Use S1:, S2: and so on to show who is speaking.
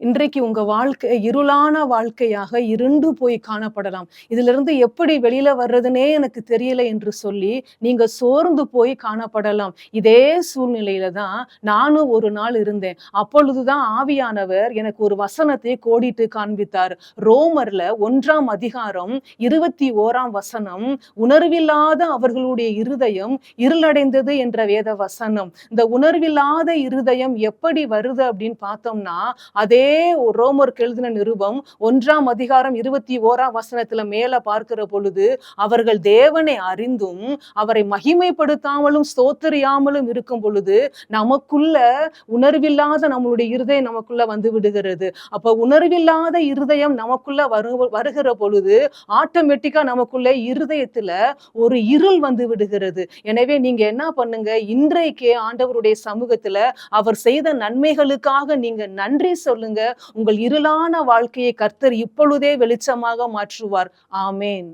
S1: இன்றைக்கு உங்க வாழ்க்கை இருளான வாழ்க்கையாக இருண்டு போய் காணப்படலாம். இதிலிருந்து எப்படி வெளியில வர்றதுன்னே எனக்கு தெரியல என்று சொல்லி, நீங்க சோர்ந்து போய் காணப்படலாம். இதே சூழ்நிலையில தான் நானும் ஒரு நாள் இருந்தேன். அப்பொழுதுதான் ஆவியானவர் எனக்கு ஒரு வசனத்தை கோடிட்டு காண்பித்தார். ரோமர்ல 1ஆம் அதிகாரம் 21ஆம் வசனம், உணர்வில்லாத அவர்களுடைய இருதயம் இருளடைந்தது என்ற வேத வசனம். இந்த உணர்வில்லாத இருதயம் எப்படி வருது அப்படின்னு பார்த்தோம்னா, அதே ரோமருக்கு எழுதின நிருபம் 1ஆம் அதிகாரம் 21ஆம் வசனத்துல மேல பார்க்கிற பொழுது, அவர்கள் தேவனை அறிந்தும் அவரை மகிமைப்படுத்தாமலும் ஸ்தோத்திரியாமலும் இருக்கும் பொழுது, நமக்குள்ள உணர்வில்லாத நம்மளுடைய இருதயம் நமக்குள்ள வந்து விடுகிறது. அப்ப உணர்வில்லாத இருதயம் நமக்குள்ள வருகிற பொழுது ஆட்டோமேட்டிக்கா நமக்குள்ள இருதயத்துல ஒரு இருள் வந்து விடுகிறது. எனவே நீங்க என்ன பண்ணுங்க, இன்றைக்கே ஆண்டவருடைய சமூகத்துல அவர் செய்த நன்மைகளுக்காக நீங்க நன்றி சொல்லுங்க. உங்கள் இருளான வாழ்க்கையை கர்த்தர் இப்பொழுதே வெளிச்சமாக மாற்றுவார். ஆமென்.